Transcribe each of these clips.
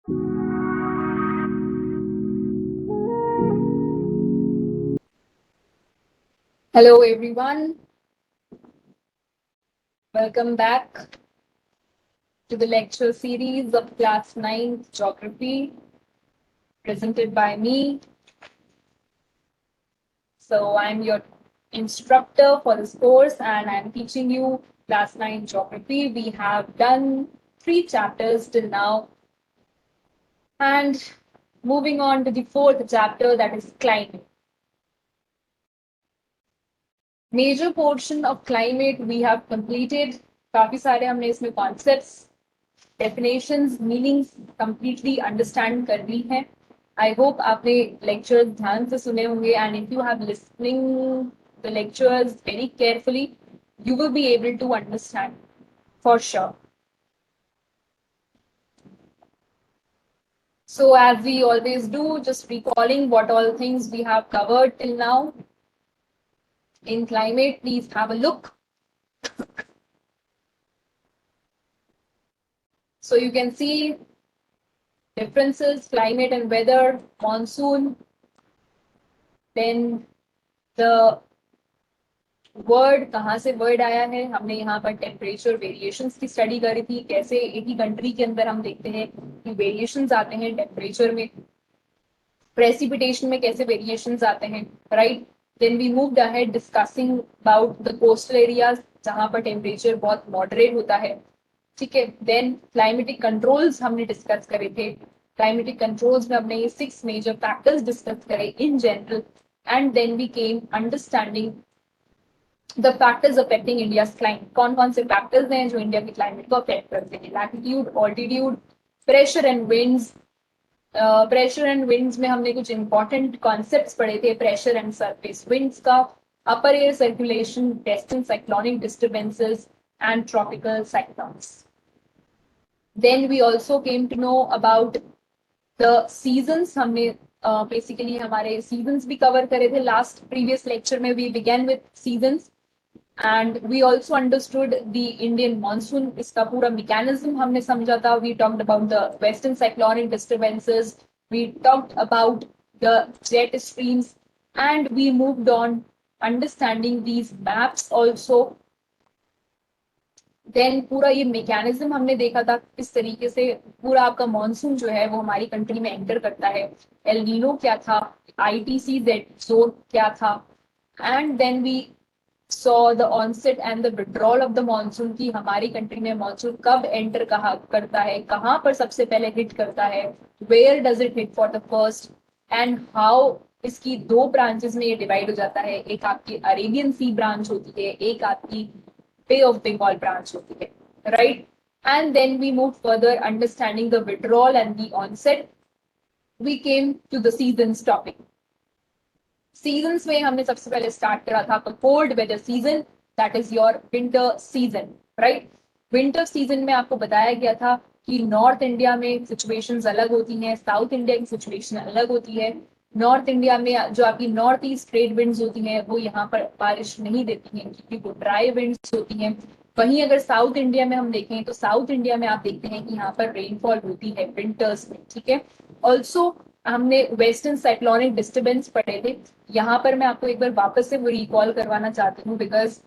Hello everyone, welcome back to the lecture series of class 9th geography presented by me. So I'm your instructor for this course and I'm teaching you class 9 geography. We have done 3 chapters till now and moving on to the 4th chapter, that is climate. Major portion of climate we have completed. काफी सारे हमने इसमें concepts definitions meanings completely understand कर ली है. I hope आपने lectures ध्यान से सुने होंगे and if you have listening the lectures very carefully you will be able to understand for sure. So as we always do, just recalling what all things we have covered till now in climate, please have a look. So you can see differences, climate and weather, monsoon, then the word कहाँ से word आया है. हमने यहाँ पर temperature variations की study करी थी, कैसे एक ही कंट्री के अंदर हम देखते हैं कि वेरिएशंस आते हैं टेम्परेचर में, प्रेसिपिटेशन में कैसे वेरिएशंस आते हैं, right. Then we moved ahead discussing about the coastal areas जहाँ पर टेम्परेचर बहुत मॉडरेट होता है, ठीक है. देन क्लाइमेटिक कंट्रोल्स हमने डिस्कस करे थे. क्लाइमेटिक कंट्रोल्स में हमने ये 6 मेजर फैक्टर्स डिस्कस करे in general and then we came understanding the factors affecting India's climate. कौन कौन से फैक्टर्स हैं जो इंडिया के क्लाइमेट को अफेक्ट करते हैं. Latitude, altitude, pressure and winds. Pressure and winds में हमने कुछ इंपॉर्टेंट कॉन्सेप्ट्स पढ़े थे. प्रेशर एंड सरफेस विंड्स का, अपर air circulation, western cyclonic disturbances and tropical cyclones. Then we also came to know about the seasons. हमने basically हमारे seasons भी cover करे थे लास्ट प्रीवियस लेक्चर में. We began with seasons and we also understood the Indian monsoon. इसका पूरा mechanism हमने समझा था. We talked about the western cyclonic disturbances, we talked about the jet streams and we moved on understanding these maps also. Then पूरा ये mechanism हमने देखा था किस तरीके से पूरा आपका मॉनसून जो है वो हमारी कंट्री में एंटर करता है. एल नीनो क्या था, आईटीसी जेड जोन क्या था, and then we saw the onset and the withdrawal of the monsoon की हमारी कंट्री में मॉनसून कब एंटर करता है, कहाँ पर सबसे पहले हिट करता है, where does it hit for the first, and how इसकी 2 ब्रांचेस में ये डिवाइड हो जाता है. एक आपकी अरेबियन सी ब्रांच होती है, एक आपकी Bay of Bengal branch होती है, right? And then we moved further understanding the withdrawal and the onset. We came to the seasons topic. Seasons में हमने सबसे पहले स्टार्ट करा था cold weather season, that is your winter season, right? Winter season में आपको बताया गया था कि नॉर्थ इंडिया में सिचुएशंस अलग होती हैं, साउथ इंडिया की सिचुएशन अलग होती है. नॉर्थ इंडिया में जो आपकी नॉर्थ ईस्ट ट्रेड विंड्स होती हैं वो यहाँ पर बारिश नहीं देती हैं क्योंकि वो ड्राई विंड्स होती हैं. वहीं अगर साउथ इंडिया में हम देखें तो साउथ इंडिया में आप देखते हैं कि यहाँ पर रेनफॉल होती है विंटर्स में, ठीक है. ऑल्सो हमने वेस्टर्न साइक्लोनिक डिस्टर्बेंस पढ़े थे. यहाँ पर मैं आपको एक बार वापस से वो रिकॉल करवाना चाहती हूँ बिकॉज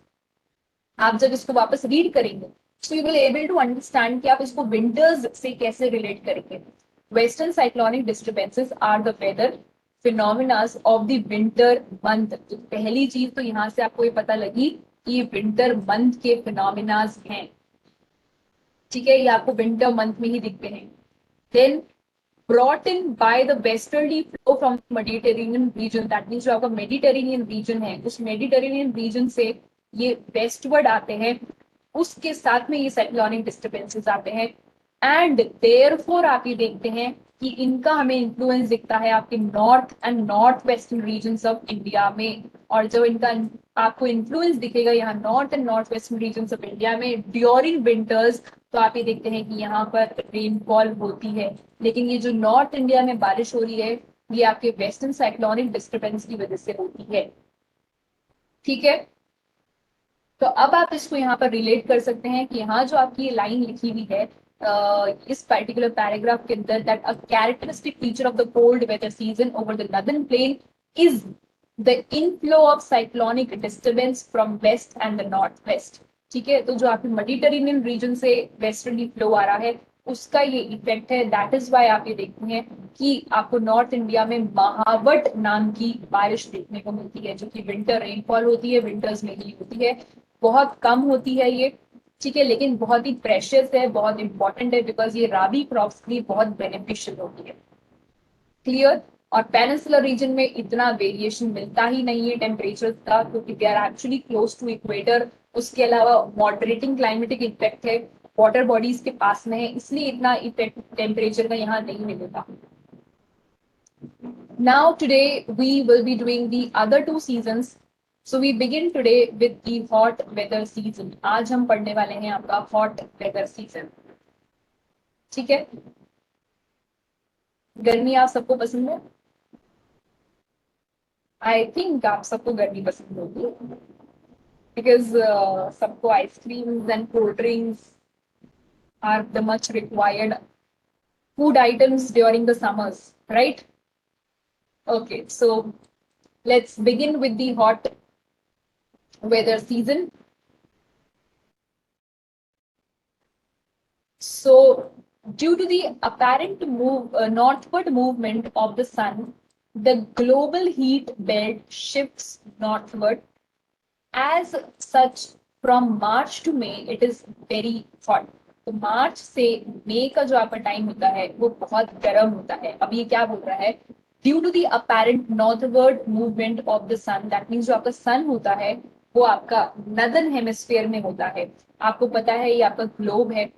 आप जब इसको वापस रीड करेंगे तो you will able to understand कि आप इसको विंटर्स से कैसे रिलेट करेंगे. Western cyclonic disturbances are the weather phenomena of the winter month. तो पहली चीज तो यहाँ से आपको ये पता लगी कि ये विंटर मंथ के फिनोमिनाज हैं, ठीक है. ये आपको विंटर मंथ में ही दिखते हैं. Then brought in by the westerly flow from the Mediterranean region, that means जो आपका मेडिटेरेनियन रीजन है उस मेडिटेरेनियन रीजन से ये वेस्टवर्ड आते हैं, उसके साथ में ये साइक्लोनिक डिस्टर्बेंसेस आते हैं. एंड देयरफॉर आप ये देखते हैं कि इनका हमें इन्फ्लुएंस दिखता है आपके north and north western regions of India में. और जब इनका आपको इन्फ्लुएंस दिखेगा यहाँ north and north western regions of India में ड्यूरिंग विंटर्स, तो आप ये देखते हैं कि यहाँ पर रेनफॉल होती है. लेकिन ये जो नॉर्थ इंडिया में बारिश हो रही है ये आपके वेस्टर्न साइक्लोनिक डिस्टर्बेंस की वजह से होती है, ठीक है. तो अब आप इसको यहाँ पर रिलेट कर सकते हैं कि यहाँ जो आपकी ये लाइन लिखी हुई है इस पर्टिकुलर पैराग्राफ के अंदर that a characteristic feature of the cold weather season over the northern plain is the inflow of cyclonic disturbance from west and the north west. ठीक है, तो जो आपके मेडिटेरेनियन रीजन से वेस्टर्ली फ्लो आ रहा है उसका ये इफेक्ट है। दैट इज वाई आप ये देखते हैं कि आपको नॉर्थ इंडिया में महावट नाम की बारिश देखने को मिलती है, जो कि विंटर रेनफॉल होती है, विंटर्स में ही होती है, बहुत कम होती है ये। ठीक है, लेकिन बहुत ही प्रेशियस है, बहुत इंपॉर्टेंट है, बिकॉज ये राबी क्रॉप्स के लिए बहुत बेनिफिशियल होती है। क्लियर। और पेनिनसुलर रीजन में इतना वेरिएशन मिलता ही नहीं है टेम्परेचर का, क्योंकि they are actually close to equator. उसके अलावा मॉडरेटिंग क्लाइमेटिक इफेक्ट है, वाटर बॉडीज के पास में है, इसलिए इतना इफेक्ट टेम्परेचर का यहाँ नहीं मिलेगा। Now today we will be doing the other two seasons. So we begin today with the hot weather season. आज हम पढ़ने वाले हैं आपका hot weather season. ठीक है, गर्मी आप सबको पसंद है? आई थिंक आप सबको गर्मी पसंद होगी, बिकॉज सबको ice creams and cold drinks are the much required food items during the summers, right? Okay, so let's begin with the hot weather season. So, due to the apparent northward movement of the sun, the global heat belt shifts northward. As such, from March to May, it is very hot. तो मार्च से मई का जो आपका time होता है वो बहुत गर्म होता है। अब ये क्या बोल रहा है? Due to the apparent northward movement of the sun, that means जो आपका सन होता है वो आपका नदर्न हेमिस्फीयर में होता है। आपको पता है ये आपका ग्लोब है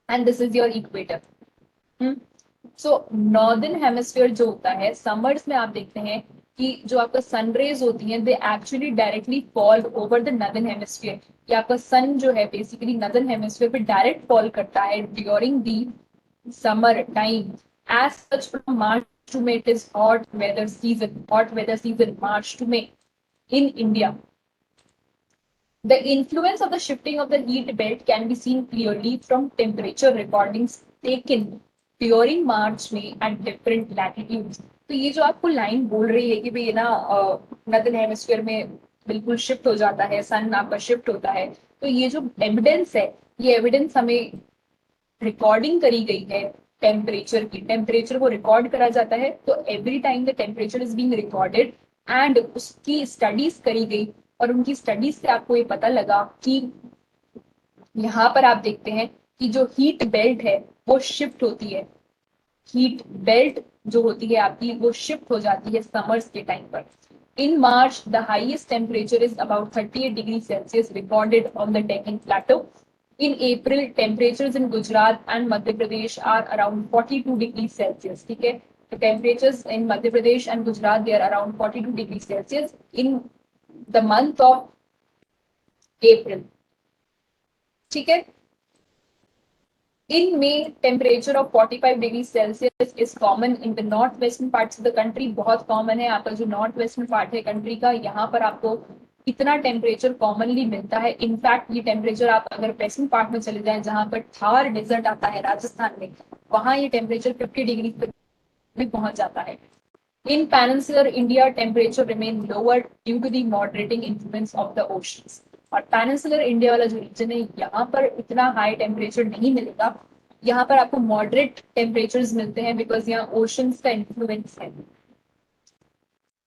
and this is your equator. So northern hemisphere जो होता है, समर्स में आप देखते हैं कि जो आपका सन रेज होती हैं they actually directly fall over the northern hemisphere. कि आपका सन जो है बेसिकली नॉर्दर्न हेमिस्फीयर पे डायरेक्ट फॉल करता है during the summer time. As such from March to May it is hot weather season, hot weather season March to May in India. The influence of the shifting of the heat belt can be seen clearly from temperature recordings taken during March में at different latitudes. तो ये जो आपको line बोल रही है कि भाई ना नॉर्दर्न हेमिस्फीयर में बिल्कुल शिफ्ट हो जाता है, सन आपका शिफ्ट होता है, तो ये जो एविडेंस है, ये एविडेंस हमें रिकॉर्डिंग करी गई है टेम्परेचर की। टेम्परेचर को रिकॉर्ड करा जाता है, तो every time the temperature is being recorded and उसकी स्टडीज करी गई। और उनकी स्टडीज से आपको ये पता लगा कि यहाँ पर आप देखते हैं कि जो हीट बेल्ट है वो शिफ्ट होती है। हीट बेल्ट जो होती है आपकी वो शिफ्ट हो जाती है समर्स के टाइम पर। In March, the highest temperature is about 38 degrees Celsius recorded on the Deccan Plateau. In April, temperatures in Gujarat and Madhya Pradesh are around 42 degrees Celsius. ठीक है, the temperatures in Madhya Pradesh and Gujarat they are around 42 degrees Celsius in the month of April. ठीक है, in May, temperature of 45 degrees Celsius is common in the northwestern parts of the country. बहुत common है आपका जो north western part है country का, यहाँ पर आपको इतना टेम्परेचर कॉमनली मिलता है। इनफैक्ट ये टेम्परेचर आप अगर वेस्टर्न पार्ट में चले जाएं जहां पर थार डिजर्ट आता है राजस्थान में, वहां ये टेम्परेचर 50 डिग्री पर भी पहुंच जाता है। In peninsular India, temperature remain lower due to the moderating influence of the oceans. और peninsular India वाला जो रीजन है यहाँ पर इतना हाई टेम्परेचर नहीं मिलेगा, यहाँ पर आपको मॉडरेट टेम्परेचर्स मिलते हैं बिकॉज यहाँ ओशंस का इन्फ्लुएंस है।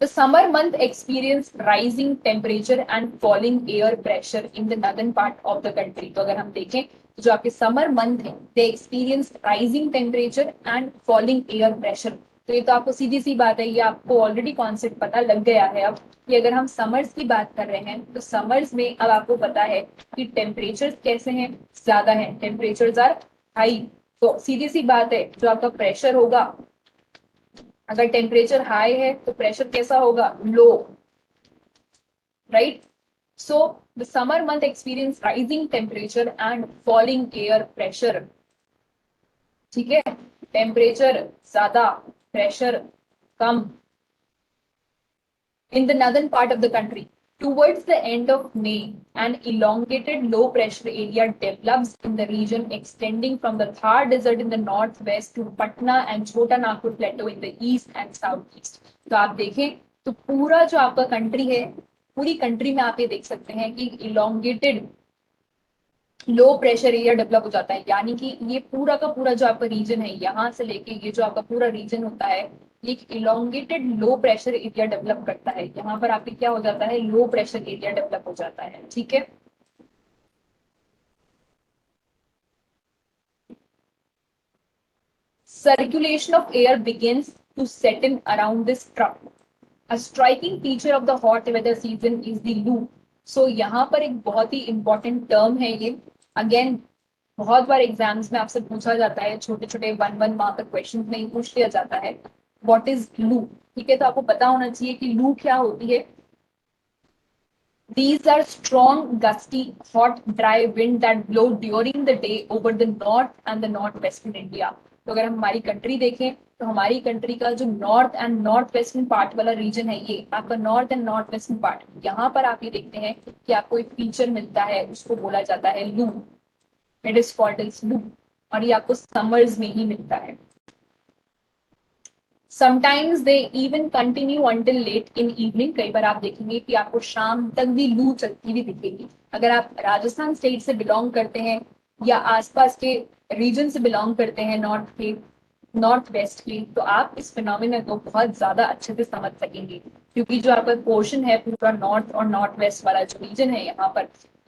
The summer month experience rising temperature and falling air pressure in the northern part of the country. तो अगर हम देखें तो जो आपके समर मंथ है they experience rising temperature and falling air pressure. तो ये तो आपको सीधी सी बात है, ये आपको ऑलरेडी कॉन्सेप्ट पता लग गया है अब कि अगर हम समर्स की बात कर रहे हैं तो समर्स में अब आपको पता है कि टेम्परेचर कैसे हैं, ज्यादा है, टेम्परेचर आर हाई। तो सीधी सी बात है जो आपका प्रेशर होगा, अगर टेम्परेचर हाई है तो प्रेशर कैसा होगा, low, right. So the summer month experience rising temperature and falling air pressure. ठीक है, टेम्परेचर ज्यादा, प्रेशर कम in the northern part of the country. Towards the end of May, an elongated low pressure area develops in the region extending from the Thar Desert in the northwest to Patna and Chota Nagpur Plateau in the east and southeast. तो आप देखें तो पूरा जो आपका country है, पूरी country में आप ये देख सकते हैं कि elongated low pressure area develop हो जाता है, यानी कि ये पूरा का पूरा जो आपका रीजन है, यहाँ से लेके ये जो आपका पूरा रीजन होता है, ये एक elongated low pressure area develop करता है। यहाँ पर आपके क्या हो जाता है, लो प्रेशर एरिया डेवलप हो जाता है। ठीक है, circulation of air begins to set in around this trough. A striking feature of the hot weather season is the loop. So यहाँ पर एक बहुत ही इंपॉर्टेंट टर्म है ये। अगेन बहुत बार एग्जाम्स में आपसे पूछा जाता है, छोटे छोटे 1 मार्क का क्वेश्चन में पूछ लिया जाता है, व्हाट इज लू। ठीक है, तो आपको पता होना चाहिए कि लू क्या होती है। These are strong, gusty, hot, dry wind that blow during the day over the north and the northwestern India. तो अगर हम हमारी कंट्री देखें तो हमारी कंट्री का जो north and north western part वाला रीजन है, ये आपका north and north western part, यहाँ पर आप ये देखते हैं कि आपको एक फीचर मिलता है, उसको बोला जाता है लू। इट इज कॉल्ड एज लू, और ये आपको समर्स में ही मिलता है। Sometimes they even continue until late in evening. कई बार आप देखेंगे कि आपको शाम तक भी लू चलती हुई दिखेगी। अगर आप राजस्थान स्टेट से बिलोंग करते हैं या आसपास के रीजन से बिलोंग करते हैं, नॉर्थ के, नॉर्थ वेस्ट की, तो आप इस फिनोमिना को बहुत ज्यादा अच्छे से समझ सकेंगे, क्योंकि जो आपका पोर्शन है पूरा नॉर्थ और नॉर्थ वेस्ट वाला जो रीजन है,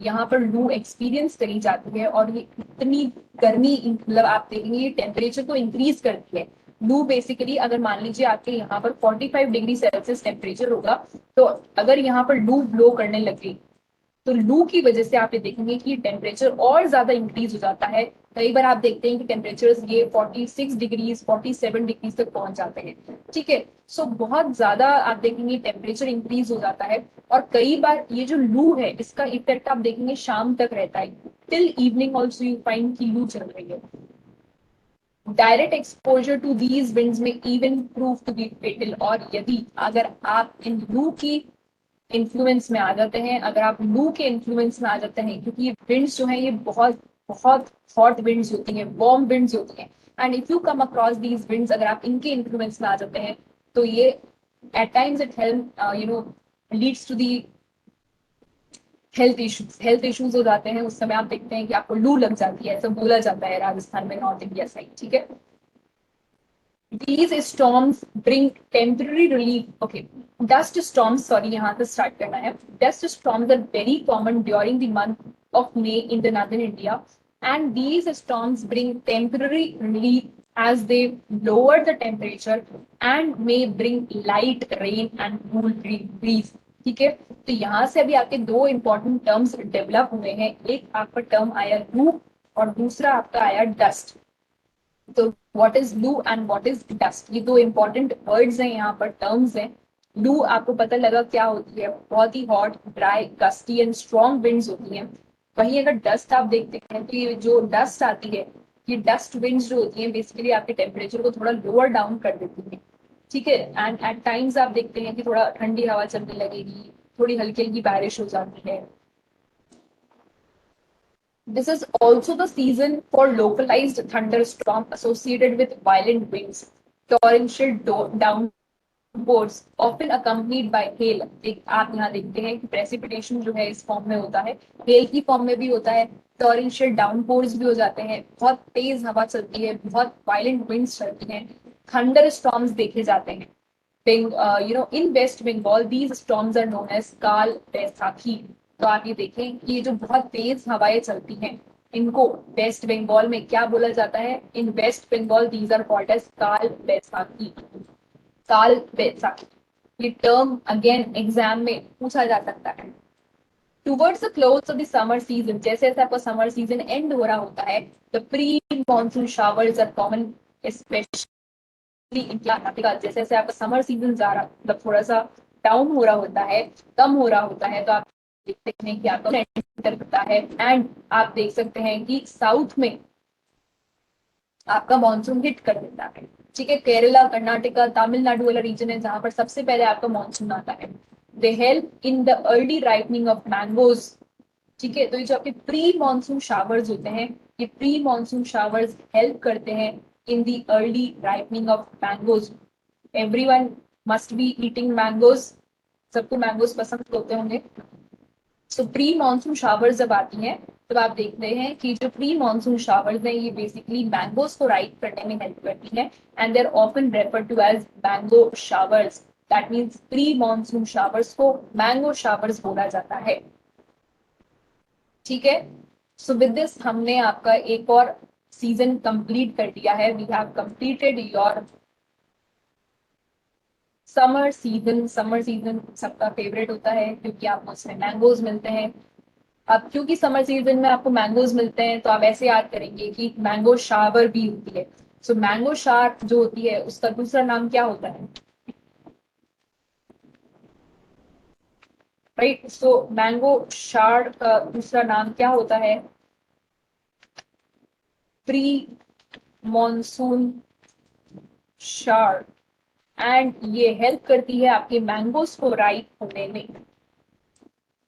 यहाँ पर लू एक्सपीरियंस करी जाती है, और ये इतनी गर्मी, मतलब आप देखेंगे ये टेम्परेचर को इंक्रीज करती है। लू बेसिकली अगर मान लीजिए आपके यहाँ पर 45 डिग्री सेल्सियस टेम्परेचर होगा, तो अगर यहाँ पर लू ब्लो करने लगे तो लू की वजह से आप ये देखेंगे कि टेम्परेचर और ज्यादा इंक्रीज हो जाता है। कई बार आप देखते हैं कि टेम्परेचर ये 46 डिग्रीज 47 डिग्रीज तक पहुंच जाते हैं। ठीक है, सो बहुत ज्यादा आप देखेंगे टेम्परेचर इंक्रीज हो जाता है, और कई बार ये जो लू है इसका इफेक्ट आप देखेंगे शाम तक रहता है, till evening also you find की लू चल रही है। Direct exposure to these winds में even prove to be fatal, और यदि अगर आप इन लू की इन्फ्लुएंस में आ जाते हैं, अगर आप लू के इन्फ्लुएंस में आ जाते हैं, क्योंकि ये विंड्स जो है ये बहुत बहुत हॉट विंड्स होती हैं, वार्म विंड्स होती हैं, and if you come across these winds, अगर आप इनके इन्फ्लुएंस में आ जाते हैं, तो ये at times it help leads to the health issues हो जाते हैं। उस समय आप देखते हैं कि आपको लू लग जाती है, ऐसा बोला जाता है राजस्थान में, नॉर्थ इंडिया साइड। ठीक है, these storms bring temporary relief. Okay, dust storms, sorry, यहाँ से start करना है। Dust storms are very common during the month of May in the northern India, and these storms bring temporary relief as they lower the temperature and may bring light rain and cool breeze. ठीक है, तो यहाँ से अभी आपके दो important terms develop हुए हैं, एक आपका टर्म आया लू और दूसरा आपका आया डस्ट। तो व्हाट इज लू एंड व्हाट इज डस्ट, ये दो इंपॉर्टेंट वर्ड्स हैं, यहाँ पर टर्म्स हैं। लू आपको पता लगा क्या होती है, बहुत ही hot, dry, gusty and strong winds होती हैं। वहीं अगर डस्ट आप देखते हैं तो ये जो डस्ट आती है, ये डस्ट विंड्स जो होती हैं बेसिकली आपके टेम्परेचर को थोड़ा लोअर डाउन कर देती है। ठीक है, एंड एट टाइम्स आप देखते हैं कि थोड़ा ठंडी हवा चलने लगेगी, थोड़ी हल्की हल्की बारिश हो जाती है। This is also the season for localized thunderstorm associated with violent winds, torrential downpours, often accompanied by hail. आप यहाँ देखते हैं कि precipitation जो है इस फॉर्म में होता है, hail की फॉर्म में भी होता है, torrential downpours भी हो जाते हैं, बहुत तेज हवा चलती है, बहुत violent winds चलती हैं, thunderstorms देखे जाते हैं। In West Bengal, these storms are known as काल बैसाखी। तो आप ये देखें कि ये जो बहुत तेज हवाएं चलती हैं, इनको वेस्ट बंगाल में क्या बोला जाता है, in West Bengal these are called as kal baisakhi. काल बैसाखी, ये टर्म अगेन एग्जाम में पूछा जा सकता है। Towards the close of the summer season, जैसे जैसे आपका समर सीजन एंड हो रहा होता है, the pre monsoon showers are common, especially in Karnataka. जैसे जैसे आपका समर सीजन जा रहा, मतलब थोड़ा सा डाउन हो रहा होता है, कम हो रहा होता है, तो आप देखते हैं कि आपका एंटर करता है, एंड आप देख सकते हैं कि साउथ में आपका मानसून हिट कर देता है। ठीक है, केरला, कर्नाटका, तमिलनाडु वाला रीजन है जहां पर सबसे पहले आपका मानसून आता है। They help in the early ripening of mangoes. ठीक है, तो ये जो आपके प्री मॉनसून शावर्स होते हैं, ये प्री मॉनसून शावर्स हेल्प करते हैं in the early ripening of mangoes. Everyone must be eating mangoes, सबको मैंगोज पसंद होते होंगे। सो प्री मॉनसून शावर्स जब आती हैं तब आप देखते हैं कि जो प्री मॉनसून शावर्स हैं ये बेसिकली मैंगोज को राइप करने में हेल्प करती हैं, and they are often refer to as mango showers. That means pre monsoon showers को मैंगो शावर्स बोला जाता है। ठीक है, सो विद दिस हमने आपका एक और सीजन कंप्लीट कर दिया है। We have completed your summer season. Summer season सबका फेवरेट होता है क्योंकि आपको उसमें मैंगोज मिलते हैं। अब क्योंकि समर सीजन में आपको मैंगोज मिलते हैं तो आप ऐसे याद करेंगे कि मैंगो शावर भी होती है। सो मैंगो शार जो होती है उसका दूसरा नाम क्या होता है? राइट, सो मैंगो शार का दूसरा नाम क्या होता है? प्री मॉनसून शार। एंड ये हेल्प करती है आपके मैंगोज को राइप होने में।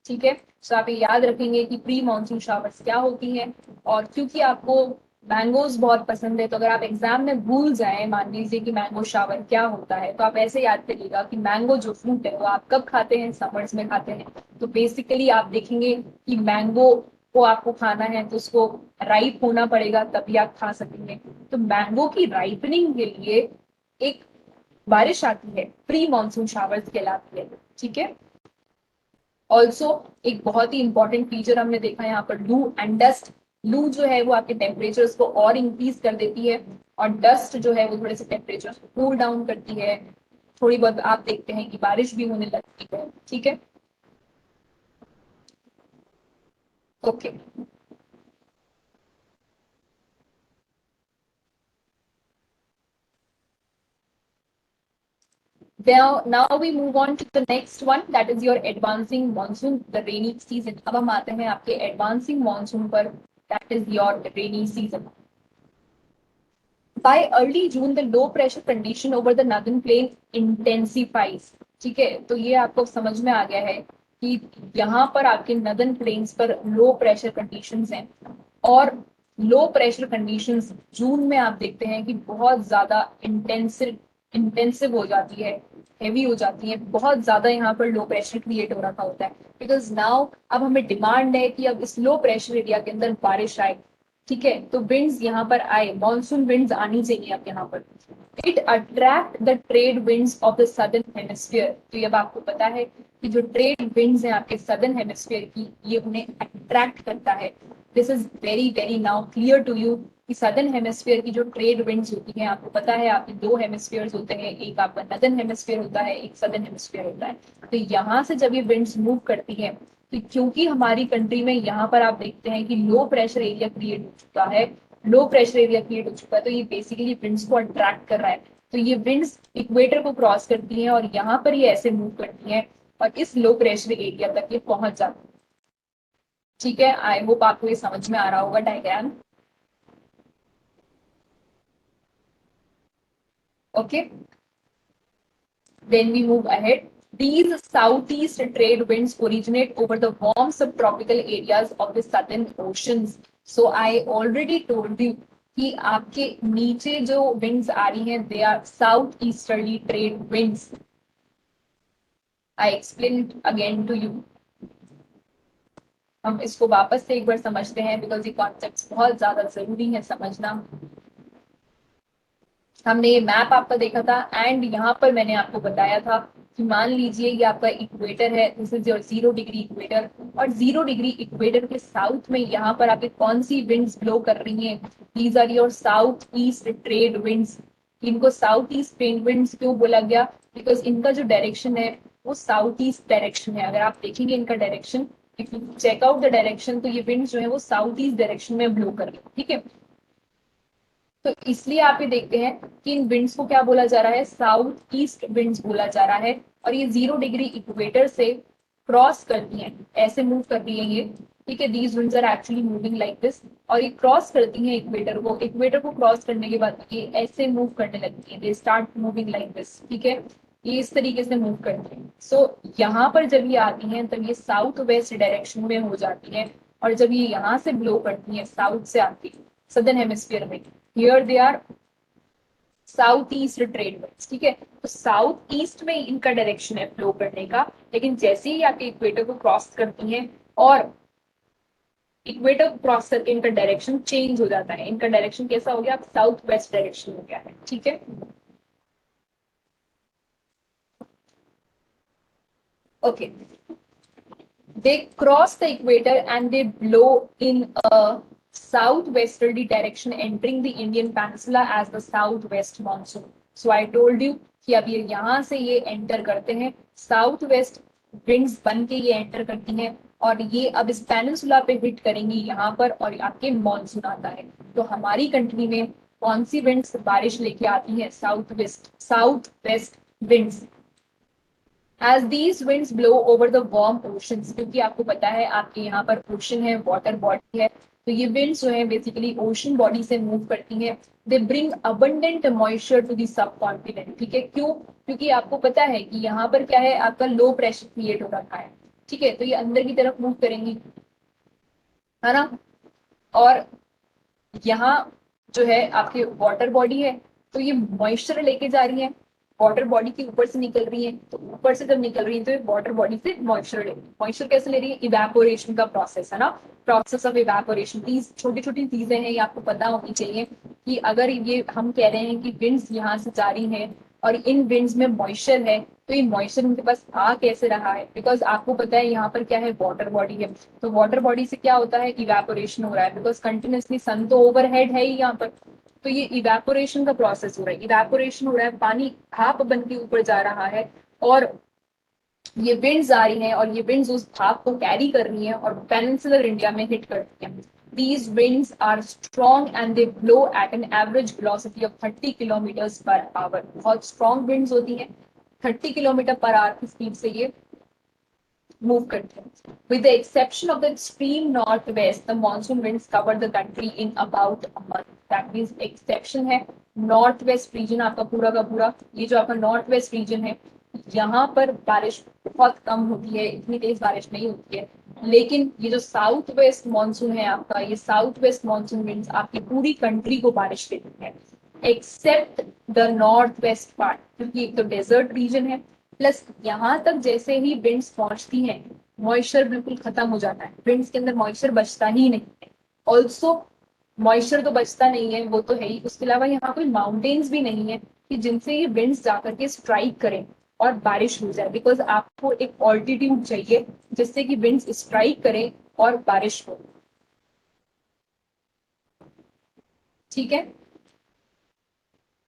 ठीक है, तो आप ये याद रखेंगे कि प्री मॉनसून शावर्स क्या होती हैं। और क्योंकि आपको मैंगोज बहुत पसंद है तो अगर आप एग्जाम में भूल जाए, मान लीजिए कि मैंगो शावर क्या होता है, तो आप ऐसे याद करिएगा कि मैंगो जो फ्रूट है वो आप कब खाते हैं? समर्स में खाते हैं। तो बेसिकली आप देखेंगे कि मैंगो को आपको खाना है तो उसको राइप होना पड़ेगा तभी आप खा सकेंगे। तो मैंगो की राइपनिंग के लिए एक बारिश आती है, प्री मॉनसून शावर्स कहलाती है। ठीक है, ऑल्सो एक बहुत ही इंपॉर्टेंट फीचर हमने देखा यहाँ पर, लू एंड डस्ट। लू जो है वो आपके टेम्परेचर्स को और इंक्रीज कर देती है, और डस्ट जो है वो थोड़े से टेम्परेचर्स को कूल डाउन करती है। थोड़ी बहुत आप देखते हैं कि बारिश भी होने लगती है। ठीक है, okay. Now we move on to the next one, that is your advancing monsoon, the rainy season. अब हम आते हैं आपके advancing monsoon पर, that is your rainy season. By early June, the low pressure condition over the northern plain intensifies. ठीक है, तो ये आपको समझ में आ गया है कि यहाँ पर आपके नदन प्लेन्स पर लो प्रेशर कंडीशंस हैं, और लो प्रेशर कंडीशंस जून में आप देखते हैं कि बहुत ज्यादा इंटेंसिव हो जाती है, हेवी हो जाती है। बहुत ज्यादा यहाँ पर लो प्रेशर क्रिएट हो रखा होता है, बिकॉज नाउ अब हमें डिमांड है कि अब इस लो प्रेशर एरिया के अंदर बारिश आए। ठीक है, तो विंड्स यहाँ पर आए, मॉनसून विंड्स आनी चाहिए अब यहाँ पर। It attract the trade winds of the southern hemisphere. तो अब आपको पता है कि जो ट्रेड विंड्स हैं आपके सदर्न हेमिस्फीयर की, ये उन्हें अट्रैक्ट करता है। This is very very now clear to you कि सदर्न हेमिस्फीयर की जो ट्रेड विंड्स होती हैं, आपको पता है आपके दो हेमिस्फीयर होते हैं, एक आपका नदर्न हेमिस्फीयर होता है, एक सदर्न हेमिस्फीयर होता है। तो यहाँ से जब ये विंड्स मूव करती हैं, तो क्योंकि हमारी कंट्री में यहाँ पर आप देखते हैं कि लो प्रेशर एरिया क्रिएट हो चुका है, लो प्रेशर एरिया क्रिएट हो चुका है, तो ये बेसिकली विंड्स को अट्रैक्ट कर रहा है। तो ये विंड्स इक्वेटर को क्रॉस करती हैं और यहाँ पर ये ऐसे मूव करती हैं और इस लो प्रेशर एरिया तक ये पहुंच जाती है। ठीक है, आई होप आपको ये समझ में आ रहा होगा diagram. Okay, then we move ahead. These southeast trade winds originate over the warm subtropical areas of the southern oceans. So I already told you कि आपके नीचे जो winds आ रही हैं, they are southeasterly trade winds. I explained again to you. हम इसको वापस से एक बार समझते हैं बिकॉज ये कॉन्सेप्ट बहुत ज्यादा जरूरी है समझना। हमने ये मैप आपका देखा था एंड यहाँ पर मैंने आपको बताया था कि मान लीजिए ये आपका इक्वेटर है, this is your 0 degree equator, और 0 डिग्री इक्वेटर के साउथ में यहाँ पर आपके कौन सी विंड्स ब्लो कर रही हैं? These are your south east trade winds. इनको साउथ ईस्ट ट्रेड विंड्स क्यों बोला गया? बिकॉज इनका जो डायरेक्शन है वो साउथ ईस्ट डायरेक्शन है। अगर आप देखेंगे इनका direction, if you check out the direction, तो ये विंड्स जो है वो साउथ ईस्ट डायरेक्शन में ब्लो कर रही है। ठीक है, तो इसलिए आप ये देखते हैं कि इन विंड्स को क्या बोला जा रहा है? साउथ ईस्ट विंड्स बोला जा रहा है। और ये 0 डिग्री इक्वेटर से क्रॉस करती हैं, ऐसे मूव कर रही है ये। ठीक है, these winds are actually moving like this, और ये क्रॉस करती हैं इक्वेटर को। इक्वेटर को क्रॉस करने के बाद ये ऐसे मूव करने लगती है, they start moving like this. ठीक है, ये इस तरीके से मूव करती हैं। सो यहाँ पर जब ये आती हैं तब ये साउथ वेस्ट डायरेक्शन में हो जाती है, और जब ये यहाँ से ब्लो करती है साउथ से आती है सदर्न हेमिस्फीयर में, here they are south east trade winds. ठीक है, तो साउथ ईस्ट में इनका डायरेक्शन है फ्लो करने का, लेकिन जैसे ही आके इक्वेटर को क्रॉस करती हैं और इक्वेटर क्रॉस करके इनका डायरेक्शन चेंज हो जाता है। इनका डायरेक्शन कैसा हो गया, अब साउथ वेस्ट डायरेक्शन हो गया है। ठीक है, okay, they cross the equator and they blow in a southwesterly direction entering the Indian peninsula as the southwest monsoon. So I told you कि अब ये यहाँ से ये एंटर करते हैं, साउथ वेस्ट विंड्स बन के ये एंटर करती हैं और ये अब इस पेनिनसुला पे हिट करेंगी यहाँ पर, और आपके मॉनसून आता है। तो हमारी कंट्री में कौन सी विंड्स बारिश लेके आती है, south west winds. As these winds blow over the warm oceans, क्योंकि आपको पता है आपके यहाँ पर ओशन है, वाटर बॉडी है, तो ये विंड्स जो है बेसिकली ओशन बॉडी से मूव करती हैं। They bring abundant moisture to the subcontinent. ठीक है, क्यों, क्योंकि आपको पता है कि यहाँ पर क्या है, आपका लो प्रेशर क्रिएट हो रखा है। ठीक है, तो ये अंदर की तरफ मूव करेंगी, है ना, और यहाँ जो है आपके वाटर बॉडी है, तो ये मॉइस्चर लेके जा रही है, वाटर बॉडी के ऊपर से निकल रही है, तो ऊपर से जब निकल रही है तो ये वाटर बॉडी से मॉइस्चर ले रही है। मॉइस्चर कैसे ले रही है, इवेपोरेशन का प्रोसेस है ना, प्रोसेस ऑफ इवेपोरेशन। प्लीज छोटी छोटी चीजें हैं, ये आपको पता होनी चाहिए कि अगर ये हम कह रहे हैं कि विंड्स यहाँ से जा रही हैं और इन विंड्स में मॉइस्चर है, तो ये मॉइस्चर उनके पास आ कैसे रहा है, बिकॉज आपको पता है यहाँ पर क्या है, वाटर बॉडी है, तो वाटर बॉडी से क्या होता है, इवेपोरेशन हो रहा है, बिकॉज कंटिन्यूसली सन तो ओवरहेड है ही यहाँ पर, तो ये इवेपोरेशन का प्रोसेस हो रहा है, इवेपोरेशन हो रहा है, पानी भाप बन के ऊपर जा रहा है, और ये विंड्स आ रही हैं और ये विंड्स उस भाप को कैरी कर रही हैं और पेनिनसुलर इंडिया में हिट करती हैं। These winds are strong and they blow at an average velocity of 30 kilometers per hour. बहुत strong winds होती हैं, 30 किलोमीटर पर आवर की स्पीड से ये मूव करते हैं। With the exception of the extreme northwest, the monsoon winds cover the country in about a month. That means exception है north west region, आपका पूरा का पूरा ये जो आपका नॉर्थ वेस्ट रीजन है, यहाँ पर बारिश बहुत कम होती है, इतनी तेज बारिश नहीं होती है। लेकिन ये जो साउथ वेस्ट मानसून है आपका, ये साउथ वेस्ट मानसून विंड्स आपकी पूरी कंट्री को बारिश देती है, except the north west part, क्योंकि एक तो डेजर्ट रीजन है, प्लस यहाँ तक जैसे ही विंड्स पहुंचती हैं मॉइस्चर बिल्कुल खत्म हो जाता है, विंड्स के अंदर मॉइस्चर बचता ही नहीं है। ऑल्सो मॉइस्चर तो बचता नहीं है, वो तो है ही, उसके अलावा यहाँ कोई माउंटेन्स भी नहीं है कि जिनसे ये विंड्स जाकर के स्ट्राइक करें और बारिश हो जाए, बिकॉज आपको एक ऑल्टीट्यूड चाहिए जिससे कि विंड्स स्ट्राइक करें और बारिश हो। ठीक है,